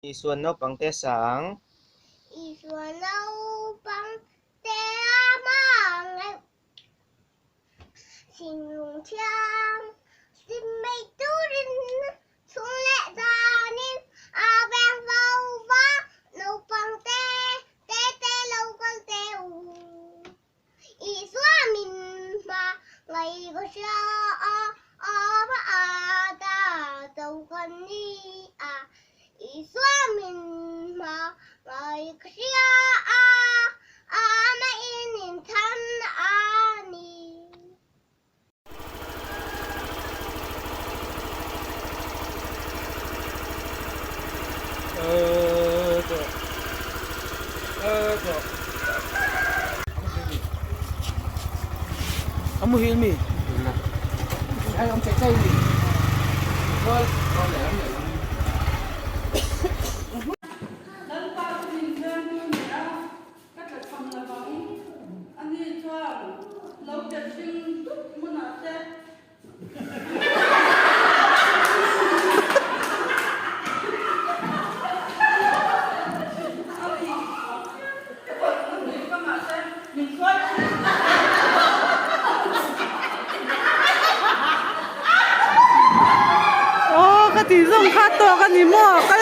อีส่วนนกปังเตสางอีส่วนเราปังเตะมังสิ่งลุงช้างสิ่งไม่ตู้ดินสุ่งเละตานินอาแบงเบาบ้าเราปังเตะเรากันเตะอีส่วนมินมาไงก็เชื่อมาอาตาเจ้ากันนี่อีส่วนมินมาไงก็เชื่อมาอินินทันนี่ตัวKamu Hilmi. Ay, ông chạy cây gì? Thôi, con để ông để. Ô, cái tí dùng khát to cái ní mò